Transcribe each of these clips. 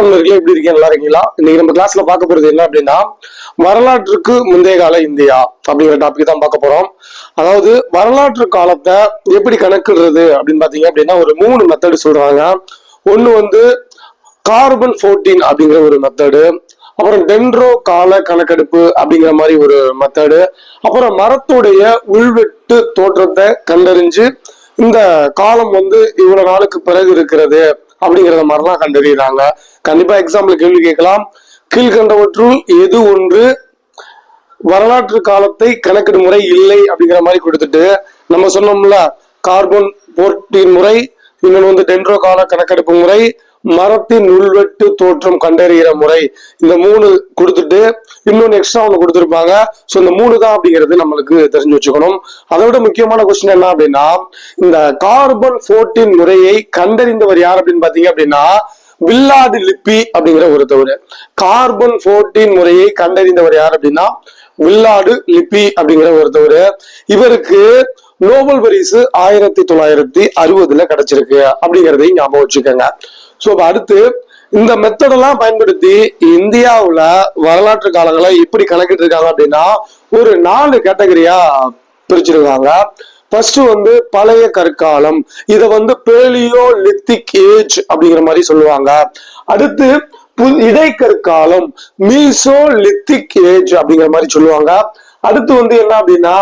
எப்படி இருக்கீங்க? நல்லா இருக்கீங்களா? இன்னைக்கு நம்ம கிளாஸ்ல பார்க்க போறது என்ன அப்படின்னா, வரலாற்றுக்கு முந்தைய கால இந்தியா அப்படிங்கிற டாபிக் தான் பார்க்க போறோம். அதாவது வரலாற்று காலத்தை எப்படி கணக்கிடுறது அப்படின்னு பாத்தீங்க அப்படின்னா ஒரு 3 மெத்தடு சொல்றாங்க. ஒண்ணு வந்து கார்பன் 14 அப்படிங்கிற ஒரு மெத்தடு, அப்புறம் டென்ட்ரோ கால கணக்கெடுப்பு அப்படிங்கிற மாதிரி ஒரு மெத்தடு, அப்புறம் மரத்துடைய உள்வெட்டு தோற்றத்தை கண்டறிஞ்சு இந்த காலம் வந்து இவ்வளவு நாளுக்கு பிறகு இருக்கிறது அப்படிங்கிறத மாதிரிலாம் கண்டறியறாங்க. கண்டிப்பா எக்ஸாம்பிள் கேள்வி கேட்கலாம். கீழ்கண்டவற்றுள் எது ஒன்று வரலாற்று காலத்தை கணக்கிடும் முறை இல்லை அப்படிங்கிற மாதிரி கொடுத்துட்டு நம்ம சொன்னோம்ல, கார்பன் 14 முறை, இன்னொன்று வந்து டென்ட்ரோ கால கணக்கெடுப்பு முறை, மரத்தின் உள்வெட்டு தோற்றம் கண்டறிகிற முறை, இந்த 3 கொடுத்துட்டு இன்னொன்னு எக்ஸ்ட்ரா ஒன்று கொடுத்துருப்பாங்க. ஸோ இந்த 3 தான் அப்படிங்கிறது நம்மளுக்கு தெரிஞ்சு வச்சுக்கணும். அதை விட முக்கியமான கொஸ்டின் என்ன அப்படின்னா, இந்த கார்பன் 14 முறையை கண்டறிந்தவர் யார் அப்படின்னு பாத்தீங்க அப்படின்னா வில்லாடு லிப்பி அப்படிங்கிற ஒருத்தவர். கார்பன் 14 முறையை கண்டறிந்தவர் யார் அப்படின்னா வில்லாடு லிப்பி அப்படிங்கிற ஒருத்தவர். இவருக்கு நோபல் பரிசு 1960 கிடைச்சிருக்கு அப்படிங்கிறதையும் ஞாபகம் வச்சுக்கோங்க. சோ அடுத்து இந்த மெத்தடெல்லாம் பயன்படுத்தி இந்தியாவுல வரலாற்று காலங்களை எப்படி கணக்கிட்டு இருக்காங்க அப்படின்னா ஒரு 4 கேட்டகரியா பிரிச்சிருக்காங்க. ஃபர்ஸ்ட் வந்து பழைய கற்காலம், இத வந்து பேலியோலித்திக் ஏஜ் அப்படிங்கிற மாதிரி சொல்லுவாங்க. அடுத்து இடைக்கற்காலம், மீசோலித்திக் ஏஜ் அப்படிங்கிற மாதிரி சொல்லுவாங்க. அடுத்து வந்து என்ன அப்படின்னா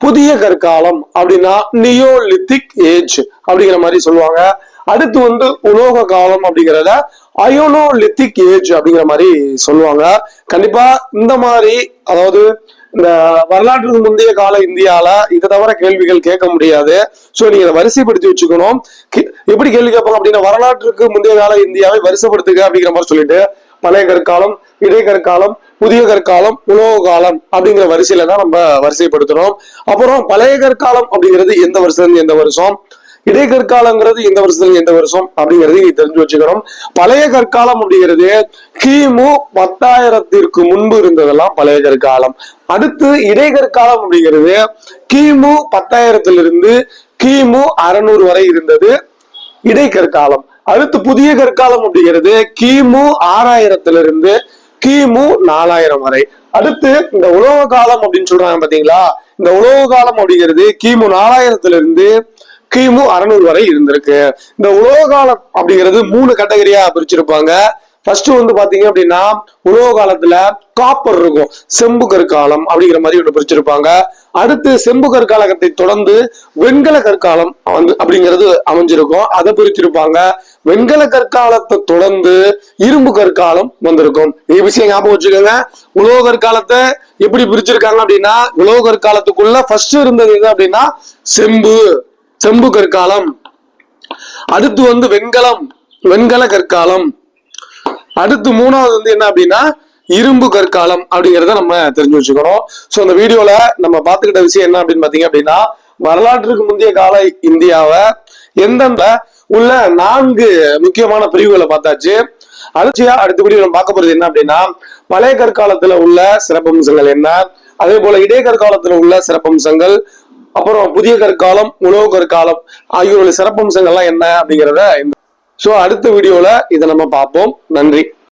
புதிய கற்காலம் அப்படின்னா நியோலித்திக் ஏஜ் அப்படிங்கிற மாதிரி சொல்லுவாங்க. அடுத்து வந்து உலோக காலம் அப்படிங்கிறத அயோனோலித்திக் ஏஜ் அப்படிங்கிற மாதிரி சொல்லுவாங்க. கண்டிப்பா இந்த மாதிரி, அதாவது இந்த வரலாற்றுக்கு முந்தைய கால இந்தியால இதை தவிர கேள்விகள் கேட்க முடியாது. சோ நீங்க இதை வரிசைப்படுத்தி வச்சுக்கணும். எப்படி கேள்வி கேட்பாங்க அப்படின்னா வரலாற்றுக்கு முந்தைய கால இந்தியாவை வரிசைப்படுத்துக அப்படிங்கிற மாதிரி சொல்லிட்டு பழைய கற்காலம், இடைக்கற்காலம், புதிய கற்காலம், உலோக காலம் அப்படிங்கிற வரிசையில தான் நம்ம வரிசைப்படுத்தணும். அப்புறம் பழைய கற்காலம் அப்படிங்கிறது எந்த வருஷம் எந்த வருஷம், இடைக்கற்காலங்கிறது எந்த வருஷத்துல எந்த வருஷம் அப்படிங்கிறது நீ தெரிஞ்சு வச்சுக்கணும். பழைய கற்காலம் அப்படிங்கிறது கிமு 10,000 முன்பு இருந்ததெல்லாம் பழைய கற்காலம். அடுத்து இடைக்கற்காலம் அப்படிங்கிறது கிமு 10,000 கிமு 600 வரை இருந்தது இடைக்கற்காலம். அடுத்து புதிய கற்காலம் அப்படிங்கிறது கிமு 6000 கிமு 4000 வரை. அடுத்து இந்த உலோக காலம் அப்படின்னு சொல்றாங்க பாத்தீங்களா, இந்த உலோக காலம் அப்படிங்கிறது கிமு 4000 கிமு 600 வரை இருந்திருக்கு. இந்த உலோக காலம் அப்படிங்கிறது 3 கேட்டகரியா பிரிச்சிருப்பாங்க. ஃபர்ஸ்ட் வந்து பாத்தீங்க அப்படின்னா உலோக காலத்துல காப்பர் இருக்கும், செம்பு கற்காலம் அப்படிங்கிற மாதிரி ஒன்று பிரிச்சிருப்பாங்க. அடுத்து செம்பு கற்காலத்தை தொடர்ந்து வெண்கல கற்காலம் வந்து அப்படிங்கிறது அமைஞ்சிருக்கும், அதை பிரிச்சிருப்பாங்க. வெண்கல கற்காலத்தை தொடர்ந்து இரும்பு கற்காலம் வந்திருக்கும். இந்த விஷயம் ஞாபகம் வச்சுக்கோங்க. உலோக கற்காலத்தை எப்படி பிரிச்சிருக்காங்க அப்படின்னா உலோக கற்காலத்துக்குள்ள ஃபர்ஸ்ட் இருந்தது எது அப்படின்னா செம்பு கற்காலம். அடுத்து வந்து வெண்கல கற்காலம். அடுத்து 3வது வந்து என்ன அப்படின்னா இரும்பு கற்காலம் அப்படிங்கிறத நம்ம தெரிஞ்சு வச்சுக்கிறோம். சோ அந்த வீடியோல நம்ம பார்த்துக்கிட்ட விஷயம் என்ன அப்படின்னு பாத்தீங்க அப்படின்னா வரலாற்றுக்கு முந்தைய கால இந்தியாவை எந்தெந்த உள்ள 4 முக்கியமான பிரிவுகளை பார்த்தாச்சு. அடுத்தபடி நம்ம பார்க்க போறது என்ன அப்படின்னா பழைய கற்காலத்துல உள்ள சிறப்பம்சங்கள் என்ன, அதே போல இடைக்கற்காலத்துல உள்ள சிறப்பம்சங்கள், அப்புறம் புதிய கற்காலம், உலோக கற்காலம் ஆகியோருடைய சிறப்பம்சங்கள்லாம் என்ன அப்படிங்கிறத சோ அடுத்த வீடியோல இதை நம்ம பார்ப்போம். நன்றி.